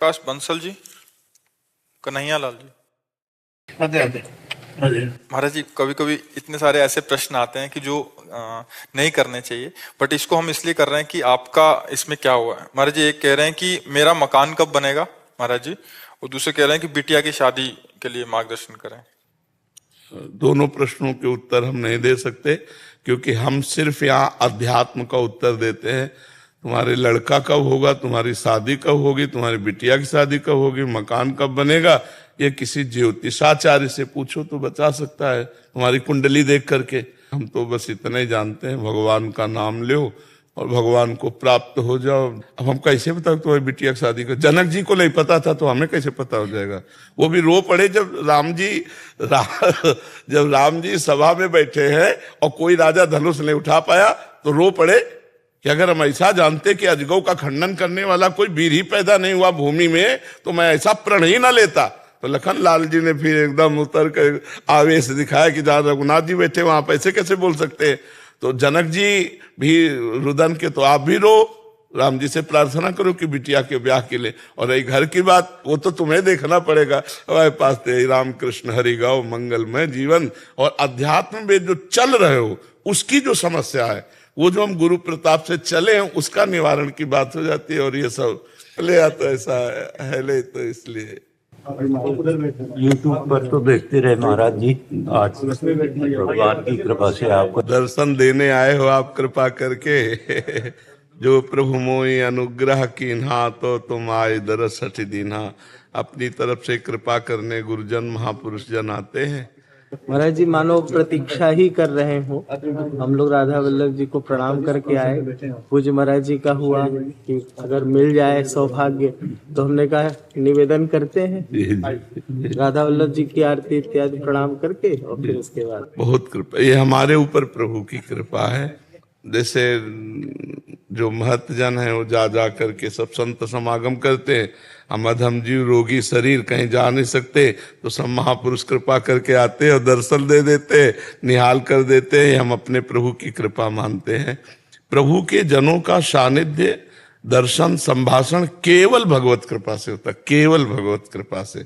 प्रकाश बंसल जी, कन्हैया लाल जी। अरे अरे अरे महाराज जी, कभी कभी इतने सारे ऐसे प्रश्न आते हैं कि जो नहीं करने चाहिए, बट इसको हम इसलिए कर रहे हैं कि आपका इसमें क्या हुआ है। महाराज जी एक कह रहे हैं कि मेरा मकान कब बनेगा महाराज जी, और दूसरे कह रहे हैं कि बिटिया की शादी के लिए मार्गदर्शन करें। दोनों प्रश्नों के उत्तर हम नहीं दे सकते, क्योंकि हम सिर्फ यहाँ अध्यात्म का उत्तर देते हैं। तुम्हारे लड़का कब होगा, तुम्हारी शादी कब होगी, तुम्हारी बिटिया की शादी कब होगी, मकान कब बनेगा, ये किसी ज्योतिषाचार्य से पूछो तो बता सकता है, तुम्हारी कुंडली देख करके। हम तो बस इतना ही जानते हैं, भगवान का नाम लो और भगवान को प्राप्त हो जाओ। अब हम कैसे बताओ तुम्हारी बिटिया की शादी का? जनक जी को नहीं पता था तो हमें कैसे पता हो जाएगा? वो भी रो पड़े जब जब राम जी सभा में बैठे हैं और कोई राजा धनुष नहीं उठा पाया तो रो पड़े कि अगर हम ऐसा जानते कि अजगौ का खंडन करने वाला कोई वीर ही पैदा नहीं हुआ भूमि में तो मैं ऐसा प्रण ही ना लेता। तो लखन लाल जी ने फिर एकदम उतर कर आवेश दिखाया कि जहां रघुनाथ जी बैठे वहां पैसे कैसे बोल सकते हैं। तो जनक जी भी रुदन के, तो आप भी रो, राम जी से प्रार्थना करो कि बिटिया के ब्याह के लिए। और रही घर की बात, वो तो तुम्हें देखना पड़ेगा। हमारे पास ते राम कृष्ण हरि गाओ मंगलमय जीवन, और अध्यात्म में जो चल रहे हो उसकी जो समस्या है, वो जो हम गुरु प्रताप से चले हैं उसका निवारण की बात हो जाती है। और ये सब ले आता ऐसा है ले, तो इसलिए यूट्यूब पर तो देखते रहे महाराज जी, आज भगवान की कृपा से आपको दर्शन देने आए हो आप कृपा करके। जो प्रभु मोहि अनुग्रह कीन्हा तो तुम आए दरस हठ दीन्हा। अपनी तरफ से कृपा करने गुरुजन महापुरुष जन आते हैं। महाराज जी मानो प्रतीक्षा ही कर रहे हो। हम लोग राधा वल्लभ जी को प्रणाम करके आए। पूज्य महाराज जी का हुआ कि अगर मिल जाए सौभाग्य तो हमने कहा निवेदन करते हैं राधा वल्लभ जी की आरती इत्यादि प्रणाम करके, और फिर उसके बाद बहुत कृपा, ये हमारे ऊपर प्रभु की कृपा है। जैसे जो महत जन है वो जा करके सब संत समागम करते हैं। हम अधम जीव रोगी शरीर कहीं जा नहीं सकते, तो सब महापुरुष कृपा करके आते हैं और दर्शन दे देते हैं, निहाल कर देते हैं। हम अपने प्रभु की कृपा मानते हैं। प्रभु के जनों का सानिध्य, दर्शन, संभाषण केवल भगवत कृपा से होता है, केवल भगवत कृपा से,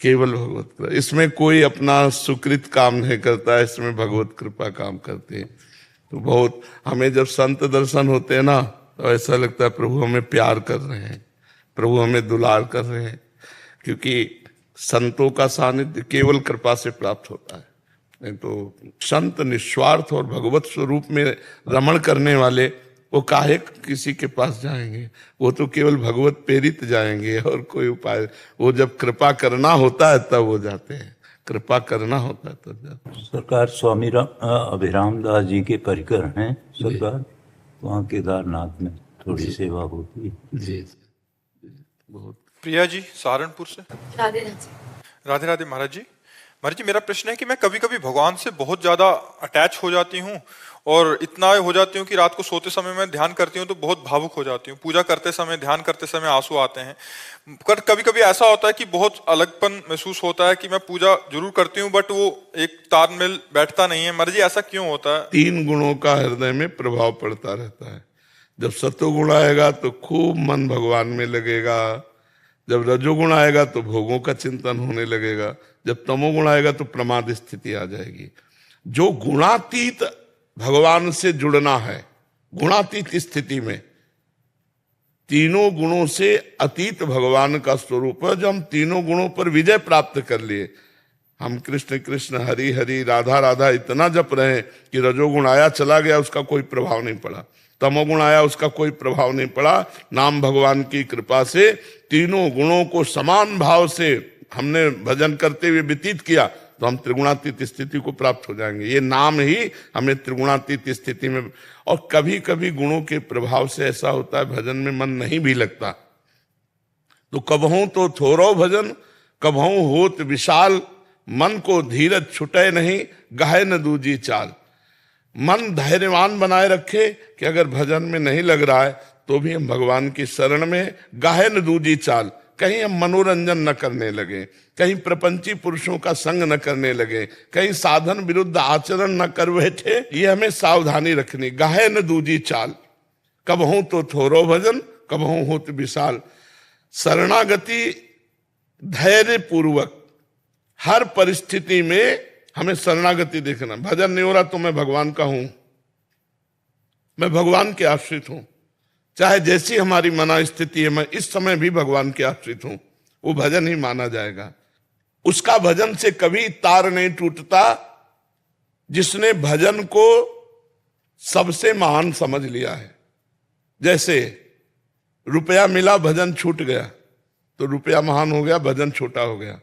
केवल भगवत कृपा। इसमें कोई अपना सुकृत काम नहीं करता है, इसमें भगवत कृपा काम करती है। तो बहुत हमें जब संत दर्शन होते हैं ना, तो ऐसा लगता है प्रभु हमें प्यार कर रहे हैं, प्रभु हमें दुलार कर रहे हैं, क्योंकि संतों का सानिध्य केवल कृपा से प्राप्त होता है। नहीं तो संत निस्वार्थ और भगवत स्वरूप में रमण करने वाले वो काहे किसी के पास जाएंगे? वो तो केवल भगवत प्रेरित जाएंगे, और कोई उपाय, वो जब कृपा करना होता है तब वो जाते हैं, कृपा करना होता है तब जाते हैं। सरकार स्वामी अभिराम दास जी के परिकर हैं सरकार, वहाँ केदारनाथ में थोड़ी सेवा होती है जी बहुत। प्रिया जी सहारनपुर से। राधे राधे। राधे राधे महाराज जी। महाराज जी मेरा प्रश्न है कि मैं कभी कभी भगवान से बहुत ज्यादा अटैच हो जाती हूँ, और इतना हो जाती हूँ कि रात को सोते समय मैं ध्यान करती हूँ तो बहुत भावुक हो जाती हूँ। पूजा करते समय, ध्यान करते समय आंसू आते हैं। पर कभी कभी ऐसा होता है कि बहुत अलगपन महसूस होता है कि मैं पूजा जरूर करती हूँ बट वो एक तालमेल बैठता नहीं है। महाराज जी ऐसा क्यों होता है? 3 गुणों का हृदय में प्रभाव पड़ता रहता है। जब सत्वगुण आएगा तो खूब मन भगवान में लगेगा, जब रजोगुण आएगा तो भोगों का चिंतन होने लगेगा, जब तमोगुण आएगा तो प्रमाद स्थिति आ जाएगी। जो गुणातीत भगवान से जुड़ना है, गुणातीत स्थिति में, तीनों गुणों से अतीत भगवान का स्वरूप है। जो हम तीनों गुणों पर विजय प्राप्त कर लिए, हम कृष्ण कृष्ण हरि हरि राधा राधा इतना जप रहे हैं कि रजोगुण आया चला गया, उसका कोई प्रभाव नहीं पड़ा, तमोगुण आया उसका कोई प्रभाव नहीं पड़ा। नाम भगवान की कृपा से तीनों गुणों को समान भाव से हमने भजन करते हुए व्यतीत किया तो हम त्रिगुणातीत स्थिति को प्राप्त हो जाएंगे। ये नाम ही हमें त्रिगुणातीत स्थिति में। और कभी कभी गुणों के प्रभाव से ऐसा होता है भजन में मन नहीं भी लगता, तो कबहू तो थोरो भजन कबहू होत विशाल, मन को धीरज छुटे नहीं गाहे न दूजी चाल। मन धैर्यवान बनाए रखे कि अगर भजन में नहीं लग रहा है तो भी हम भगवान की शरण में गाहे न दूजी चाल। कहीं हम मनोरंजन न करने लगे, कहीं प्रपंची पुरुषों का संग न करने लगे, कहीं साधन विरुद्ध आचरण न कर बैठे, ये हमें सावधानी रखनी। गाहे न दूजी चाल, कबहू तो थोरो भजन कबहू होत विशाल। शरणागति धैर्य पूर्वक हर परिस्थिति में हमें शरणागति देखना। भजन नहीं हो रहा तो मैं भगवान का हूं, मैं भगवान के आश्रित हूं, चाहे जैसी हमारी मना स्थिति है मैं इस समय भी भगवान के आश्रित हूं, वो भजन ही माना जाएगा। उसका भजन से कभी तार नहीं टूटता जिसने भजन को सबसे महान समझ लिया है। जैसे रुपया मिला भजन छूट गया तो रुपया महान हो गया, भजन छोटा हो गया।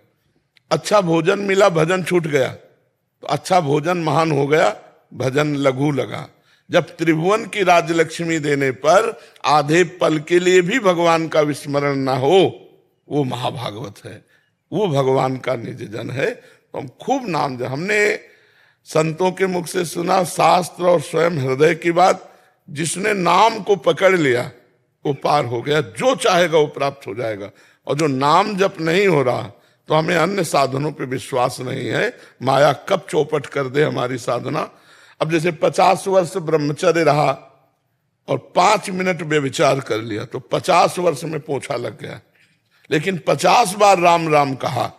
अच्छा भोजन मिला भजन छूट गया तो अच्छा भोजन महान हो गया, भजन लघु लगा। जब त्रिभुवन की राजलक्ष्मी देने पर आधे पल के लिए भी भगवान का विस्मरण ना हो, वो महाभागवत है, वो भगवान का निज जन है। तो हम खूब नाम जप, हमने संतों के मुख से सुना, शास्त्र और स्वयं हृदय की बात, जिसने नाम को पकड़ लिया वो पार हो गया, जो चाहेगा वो प्राप्त हो जाएगा। और जो नाम जप नहीं हो रहा तो हमें अन्य साधनों पे विश्वास नहीं है, माया कब चौपट कर दे हमारी साधना। अब जैसे 50 वर्ष ब्रह्मचर्य रहा और 5 मिनट व्यभिचार कर लिया तो 50 वर्ष में पोछा लग गया। लेकिन 50 बार राम राम कहा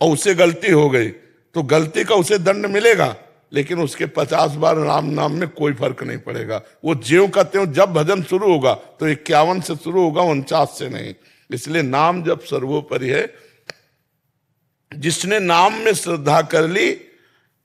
और उसे गलती हो गई तो गलती का उसे दंड मिलेगा, लेकिन उसके 50 बार राम नाम में कोई फर्क नहीं पड़ेगा। वो ज्यों का त्यों जब भजन शुरू होगा तो 51 से शुरू होगा, 49 से नहीं। इसलिए नाम जब सर्वोपरि है। जिसने नाम में श्रद्धा कर ली,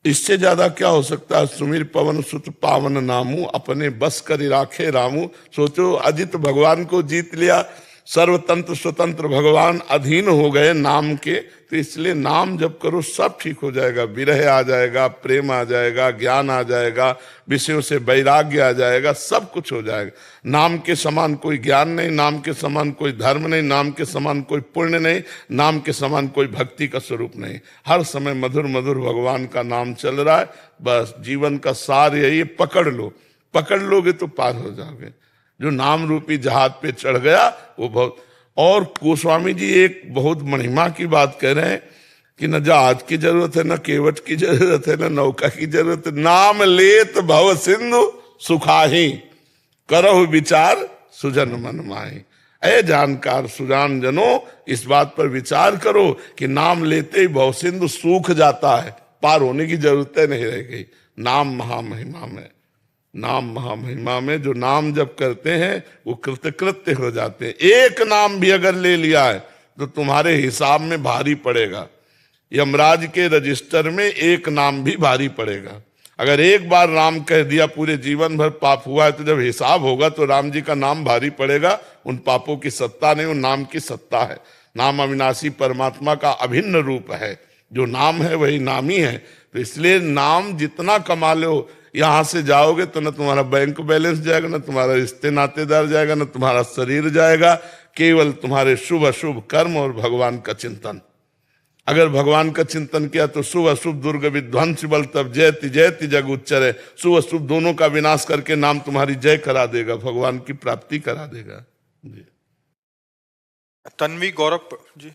इससे ज्यादा क्या हो सकता है। सुमिर पवन सुत पावन नामू, अपने बस कर राखे रामू। सोचो अजित भगवान को जीत लिया, सर्वतंत्र स्वतंत्र भगवान अधीन हो गए नाम के। तो इसलिए नाम जब करो सब ठीक हो जाएगा, विरह आ जाएगा, प्रेम आ जाएगा, ज्ञान आ जाएगा, विषयों से वैराग्य आ जाएगा, सब कुछ हो जाएगा। नाम के समान कोई ज्ञान नहीं, नाम के समान कोई धर्म नहीं, नाम के समान कोई पुण्य नहीं, नाम के समान कोई भक्ति का स्वरूप नहीं। हर समय मधुर मधुर भगवान का नाम चल रहा है। बस जीवन का सार यही, पकड़ लो, पकड़ लोगे तो पार हो जाओगे। जो नाम रूपी जहाज पे चढ़ गया वो बहुत। और गोस्वामी जी एक बहुत महिमा की बात कह रहे हैं कि न जहाज की जरूरत है, न केवट की जरूरत है, न नौका की जरूरत है। नाम लेत भव सिंधु सुखाही, करहु विचार सुजन मन माही। ऐ जानकार सुजान जनों, इस बात पर विचार करो कि नाम लेते ही भव सिंधु सूख जाता है, पार होने की जरूरत नहीं रह गई। नाम महामहिमा में, नाम महामहिमा में जो नाम जब करते हैं वो कृतकृत्य हो जाते हैं। एक नाम भी अगर ले लिया है तो तुम्हारे हिसाब में भारी पड़ेगा। यमराज के रजिस्टर में एक नाम भी भारी पड़ेगा। अगर एक बार राम कह दिया, पूरे जीवन भर पाप हुआ है, तो जब हिसाब होगा तो राम जी का नाम भारी पड़ेगा। उन पापों की सत्ता नहीं, उन नाम की सत्ता है। नाम अविनाशी परमात्मा का अभिन्न रूप है। जो नाम है वही नामी है। तो इसलिए नाम जितना कमा लो, यहां से जाओगे तो न तुम्हारा बैंक बैलेंस जाएगा, न तुम्हारा रिश्ते नातेदार जाएगा, न तुम्हारा शरीर जाएगा। केवल तुम्हारे शुभ अशुभ कर्म और भगवान का चिंतन। अगर भगवान का चिंतन किया तो शुभ अशुभ दुर्ग विध्वंस बल तब जयति जयति जग उच्चरे। शुभ अशुभ दोनों का विनाश करके नाम तुम्हारी जय करा देगा, भगवान की प्राप्ति करा देगा। जी। तन्वी गौरव जी।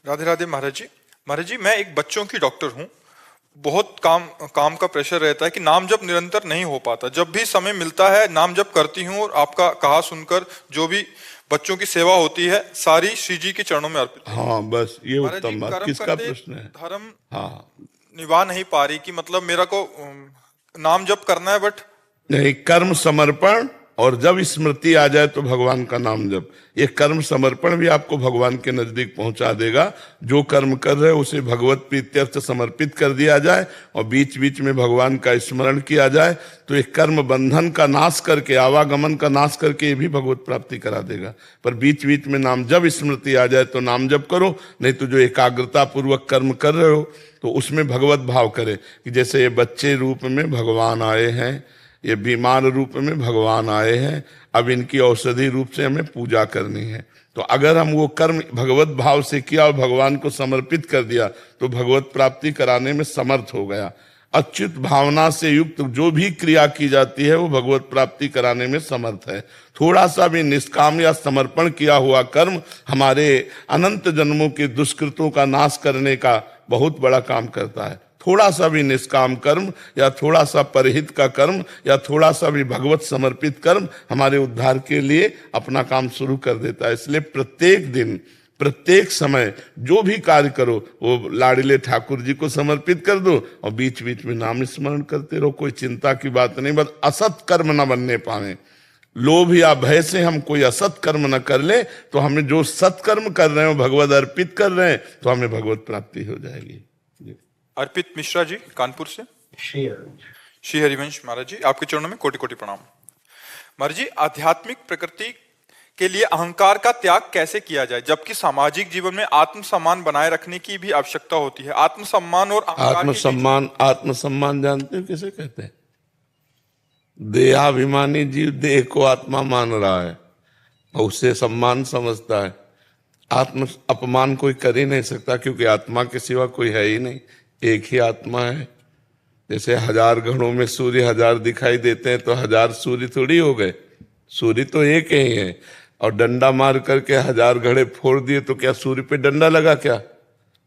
राधे राधे महाराज जी। महाराज जी, मैं एक बच्चों की डॉक्टर हूँ। बहुत काम का प्रेशर रहता है कि नाम जप निरंतर नहीं हो पाता। जब भी समय मिलता है नाम जप करती हूँ और आपका कहा सुनकर जो भी बच्चों की सेवा होती है सारी श्री जी के चरणों में अर्पित। हाँ बस ये उत्तम बात। किसका प्रश्न है? धर्म हाँ निभा नहीं पा रही कि मतलब मेरा को नाम जप करना है बट नहीं, कर्म समर्पण और जब स्मृति आ जाए तो भगवान का नाम जप। ये कर्म समर्पण भी आपको भगवान के नजदीक पहुंचा देगा। जो कर्म कर रहे हो उसे भगवत प्रीत्यर्थ समर्पित कर दिया जाए और बीच बीच में भगवान का स्मरण किया जाए तो एक कर्म बंधन का नाश करके, आवागमन का नाश करके ये भी भगवत प्राप्ति करा देगा। पर बीच बीच में नाम जब स्मृति आ जाए तो नाम जप करो, नहीं तो जो एकाग्रता पूर्वक कर्म कर रहे हो तो उसमें भगवत भाव करे कि जैसे ये बच्चे रूप में भगवान आए हैं, ये बीमार रूप में भगवान आए हैं, अब इनकी औषधि रूप से हमें पूजा करनी है। तो अगर हम वो कर्म भगवत भाव से किया और भगवान को समर्पित कर दिया तो भगवत प्राप्ति कराने में समर्थ हो गया। अच्युत भावना से युक्त जो भी क्रिया की जाती है वो भगवत प्राप्ति कराने में समर्थ है। थोड़ा सा भी निष्काम या समर्पण किया हुआ कर्म हमारे अनंत जन्मों के दुष्कृतों का नाश करने का बहुत बड़ा काम करता है। थोड़ा सा भी निष्काम कर्म या थोड़ा सा परहित का कर्म या थोड़ा सा भी भगवत समर्पित कर्म हमारे उद्धार के लिए अपना काम शुरू कर देता है। इसलिए प्रत्येक दिन प्रत्येक समय जो भी कार्य करो वो लाडले ठाकुर जी को समर्पित कर दो और बीच बीच में नाम स्मरण करते रहो। कोई चिंता की बात नहीं, बस असत कर्म न बनने पाए। लोभ या भय से हम कोई असत कर्म न कर ले तो हमें जो सत्कर्म कर रहे हो भगवत अर्पित कर रहे हैं तो हमें भगवत प्राप्ति हो जाएगी। अर्पित मिश्रा जी कानपुर से। श्री हरिवंश महाराज जी, आपके चरणों में कोटि कोटि प्रणाम। महाराज जी, आध्यात्मिक प्रकृति के लिए अहंकार का त्याग कैसे किया जाए, जबकि सामाजिक जीवन में आत्मसम्मान बनाए रखने की भी आवश्यकता होती है। आत्मसम्मान और अहंकार आत्मसम्मान जानते हो किसे कहते हैं? देहाभिमानी जीव देह को आत्मा मान रहा है और उसे सम्मान समझता है। आत्म अपमान कोई कर ही नहीं सकता, क्योंकि आत्मा के सिवा कोई है ही नहीं, एक ही आत्मा है। जैसे 1000 घड़ों में सूर्य 1000 दिखाई देते हैं तो 1000 सूर्य थोड़ी हो गए, सूर्य तो एक ही है। और डंडा मार करके 1000 घड़े फोड़ दिए तो क्या सूर्य पे डंडा लगा क्या?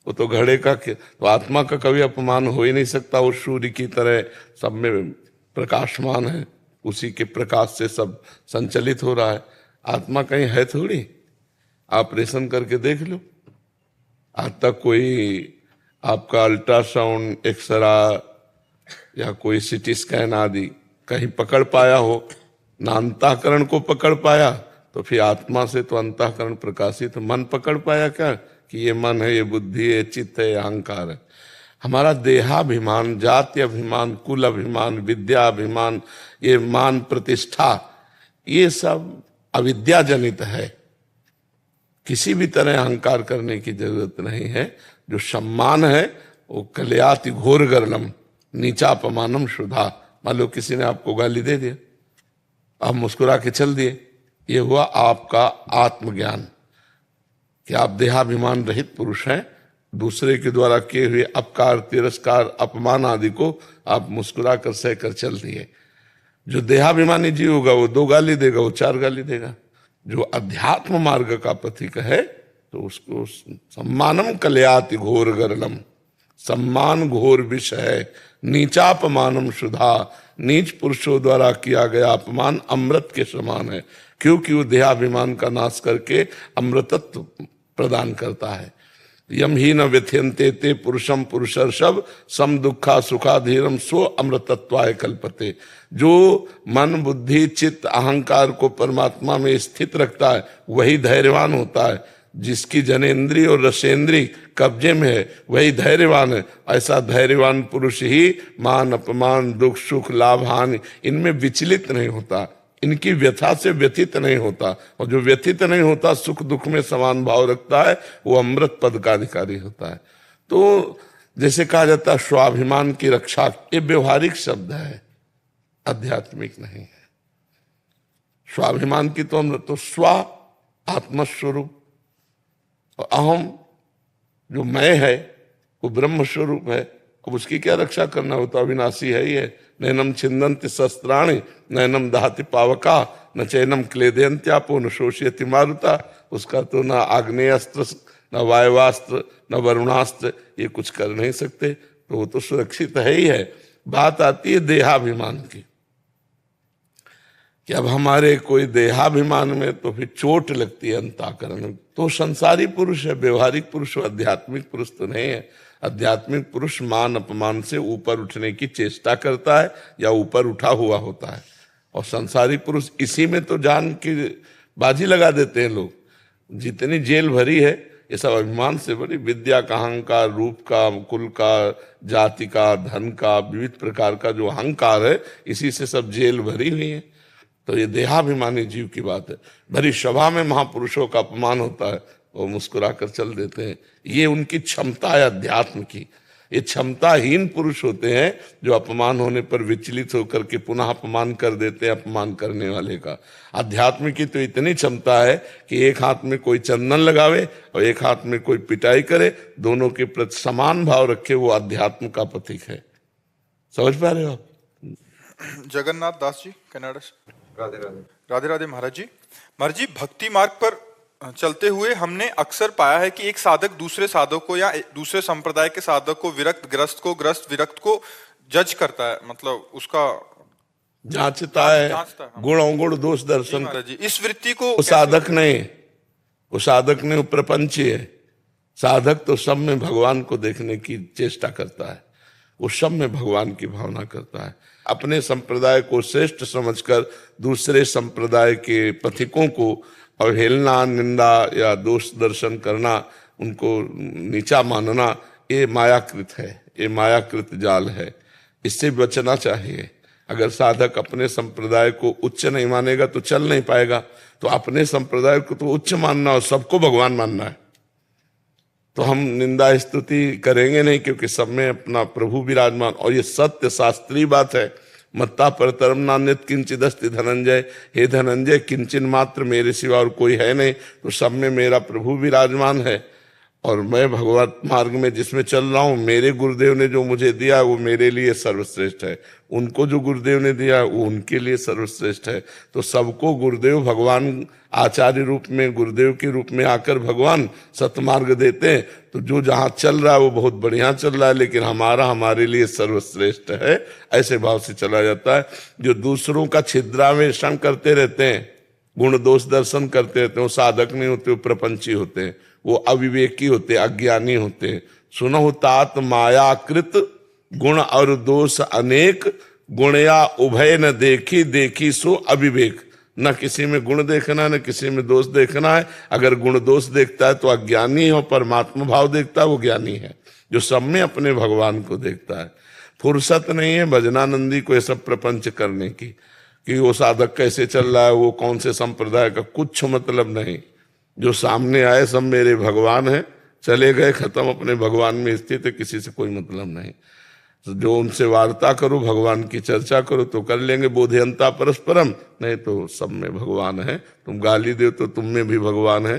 वो तो घड़े का। तो आत्मा का कभी अपमान हो ही नहीं सकता। वो सूर्य की तरह सब में प्रकाशमान है, उसी के प्रकाश से सब संचलित हो रहा है। आत्मा कहीं है थोड़ी, ऑपरेशन करके देख लो। आज तक कोई आपका अल्ट्रासाउंड, एक्सरा या कोई सीटी स्कैन आदि कहीं पकड़ पाया हो ना? अंतःकरण को पकड़ पाया तो फिर आत्मा से तो अंतःकरण प्रकाशित। मन पकड़ पाया क्या कि ये मन है, ये बुद्धि है, चित्त है, अहंकार है? हमारा देहाभिमान, जाति अभिमान, कुल अभिमान, विद्या अभिमान, ये मान प्रतिष्ठा, ये सब अविद्या जनित है। किसी भी तरह अहंकार करने की जरूरत नहीं है। जो सम्मान है वो कलयाति घोर गर्णम नीचा अपमानम शुद्धा। मान लो किसी ने आपको गाली दे दिया, आप मुस्कुरा के चल दिए, ये हुआ आपका आत्मज्ञान कि आप देहाभिमान रहित पुरुष हैं। दूसरे के द्वारा किए हुए अपकार, तिरस्कार, अपमान आदि को आप मुस्कुरा कर सह कर चल दिए। जो देहाभिमानी जीव होगा वो 2 गाली देगा, वो 4 गाली देगा। जो अध्यात्म मार्ग का पथिक है तो उसको सम्मानम कलयाति घोर गर्णम, सम्मान घोर विष है। नीचापमानम शुद्धा, नीच पुरुषों द्वारा किया गया अपमान अमृत के समान है, क्योंकि वो देहाभिमान का नाश करके अमृतत्व प्रदान करता है। यम ही न व्यथ्यन्ते ते पुरुषम पुरुषर्षभ सम दुखा सुखाधीरम स्व अमृतत्वाय कल्पते। जो मन, बुद्धि, चित्त, अहंकार को परमात्मा में स्थित रखता है वही धैर्यवान होता है। जिसकी जनेन्द्रिय और रसेंद्रिय कब्जे में है वही धैर्यवान है। ऐसा धैर्यवान पुरुष ही मान, अपमान, दुख, सुख, लाभ, हानि इनमें विचलित नहीं होता, इनकी व्यथा से व्यथित नहीं होता। और जो व्यथित नहीं होता, सुख दुख में समान भाव रखता है, वो अमृत पद का अधिकारी होता है। तो जैसे कहा जाता है स्वाभिमान की रक्षा, ये व्यवहारिक शब्द है, आध्यात्मिक नहीं है। स्वाभिमान की तो अमृत, तो स्व आत्मस्वरूप, अहम जो मैं है वो ब्रह्म स्वरूप है। अब उसकी क्या रक्षा करना हो, तो अविनाशी है ही है। नैनम छिन्दन्ति शस्त्राणि नैनम दहति पावका न चैनम क्लेदयन्त्यापो न शोषयति मारुता। उसका तो ना आग्नेयास्त्र, न वायवास्त्र, न वरुणास्त्र, ये कुछ कर नहीं सकते, तो वो तो सुरक्षित है ही है। बात आती है देहाभिमान की कि अब हमारे कोई देहाभिमान में तो फिर चोट लगती है अंतःकरण में। तो संसारी पुरुष है, व्यवहारिक पुरुष, आध्यात्मिक पुरुष तो नहीं है। आध्यात्मिक पुरुष मान अपमान से ऊपर उठने की चेष्टा करता है या ऊपर उठा हुआ होता है। और संसारी पुरुष इसी में तो जान की बाजी लगा देते हैं लोग। जितनी जेल भरी है ये सब अभिमान से भरी, विद्या का अहंकार, रूप का, कुल का, जाति का, धन का, विविध प्रकार का जो अहंकार है, इसी से सब जेल भरी हुई है। तो ये देहाभिमानी जीव की बात है। भरी सभा में महापुरुषों का अपमान होता है, वो मुस्कुरा कर चल देते हैं। ये उनकी क्षमता है अध्यात्म की। ये क्षमताहीन पुरुष होते हैं जो अपमान होने पर विचलित होकर के पुनः अपमान कर देते हैं अपमान करने वाले का। अध्यात्म की तो इतनी क्षमता है कि एक हाथ में कोई चंदन लगावे और एक हाथ में कोई पिटाई करे, दोनों के प्रति समान भाव रखे, वो अध्यात्म का प्रतीक है। समझ पा रहे हो आप? जगन्नाथ दास जी कनाडा से। राधे राधे। राधे राधे महाराज जी। महाराज जी, भक्ति मार्ग पर चलते हुए हमने अक्सर पाया है कि एक साधक दूसरे साधक को या दूसरे संप्रदाय के साधक को विरक्त ग्रस्त विरक्त को जज करता है, मतलब उसका जांचता जांचता है, है। गुण अवगुण दोष जी दर्शन। महाराज जी, इस वृत्ति को वो साधक नहीं, वो साधक नहीं, वो प्रपंची है। साधक तो सब में भगवान को देखने की चेष्टा करता है, वो सब में भगवान की भावना करता है। अपने संप्रदाय को श्रेष्ठ समझकर दूसरे संप्रदाय के पथिकों को अवहेलना, निंदा या दोष दर्शन करना, उनको नीचा मानना, ये मायाकृत है, ये मायाकृत जाल है। इससे बचना चाहिए। अगर साधक अपने संप्रदाय को उच्च नहीं मानेगा तो चल नहीं पाएगा। तो अपने संप्रदाय को तो उच्च मानना और सबको भगवान मानना है। तो हम निंदा स्तुति करेंगे नहीं, क्योंकि सब में अपना प्रभु विराजमान। और ये सत्य शास्त्रीय बात है। मत्ता परतरम नान्यत किंचिदस्ति धनंजय, हे धनंजय किंचन मात्र मेरे सिवा और कोई है नहीं, तो सब में मेरा प्रभु विराजमान है। और मैं भगवत मार्ग में जिसमें चल रहा हूं, मेरे गुरुदेव ने जो मुझे दिया वो मेरे लिए सर्वश्रेष्ठ है, उनको जो गुरुदेव ने दिया वो उनके लिए सर्वश्रेष्ठ है। तो सबको गुरुदेव भगवान आचार्य रूप में, गुरुदेव के रूप में आकर भगवान सतमार्ग देते हैं। तो जो जहां चल रहा है वो बहुत बढ़िया चल रहा है, लेकिन हमारे लिए सर्वश्रेष्ठ है, ऐसे भाव से चला जाता है। जो दूसरों का छिद्रान्वेषण करते रहते हैं, गुण दोष दर्शन करते रहते हैं, वो साधक नहीं होते, वो प्रपंची होते हैं, वो अविवेकी होते, अज्ञानी होते। सुनहु तात मायाकृत गुण और दोष अनेक, गुणया उभय न देखी देखी सो अविवेक। न किसी में गुण देखना है, न किसी में दोष देखना है। अगर गुण दोष देखता है तो अज्ञानी है, और परमात्मा भाव देखता है वो ज्ञानी है, जो सब में अपने भगवान को देखता है। फुर्सत नहीं है भजनानंदी को ये सब प्रपंच करने की, कि वो साधक कैसे चल रहा है, वो कौन से संप्रदाय का, कुछ मतलब नहीं। जो सामने आए सब मेरे भगवान हैं, चले गए खत्म, अपने भगवान में स्थित है, किसी से कोई मतलब नहीं। तो जो उनसे वार्ता करो, भगवान की चर्चा करो तो कर लेंगे, बोधयंता परस्परम, नहीं तो सब में भगवान है। तुम गाली दो तो तुम में भी भगवान है।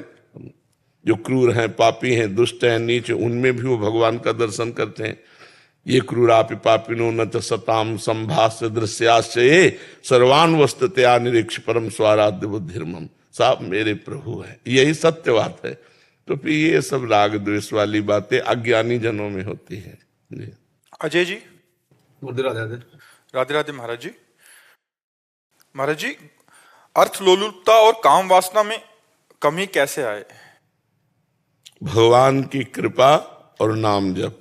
जो क्रूर हैं, पापी हैं, दुष्ट हैं, नीच, उनमें भी वो भगवान का दर्शन करते हैं। ये क्रूरापि पापिनो न च सताम संभाष्य दृश्याश्चये सर्वान वस्तुतया निरीक्ष परम स्वाराध्य बुद्धिर्मम। साहब मेरे प्रभु है, यही सत्य बात है। तो फिर ये सब राग द्वेष वाली बातें अज्ञानी जनों में होती है। अजय जी, राधे राधे। राधे राधे महाराज जी। महाराज जी, अर्थ लोलुपता और काम वासना में कमी कैसे आए? भगवान की कृपा और नाम जप।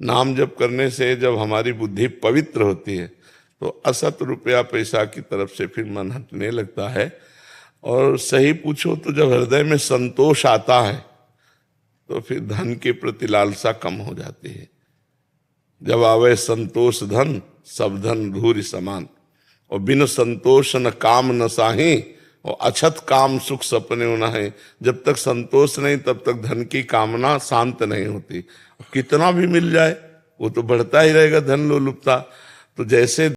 नाम जप करने से जब हमारी बुद्धि पवित्र होती है तो असत रुपया पैसा की तरफ से फिर मन हटने लगता है। और सही पूछो तो जब हृदय में संतोष आता है तो फिर धन के प्रति लालसा कम हो जाती है। जब आवे संतोष धन, सब धन धूरि समान। और बिन संतोष न काम न साही, और अछत काम सुख सपने न है। जब तक संतोष नहीं तब तक धन की कामना शांत नहीं होती। कितना भी मिल जाए वो तो बढ़ता ही रहेगा, धन लोलुपता। तो जैसे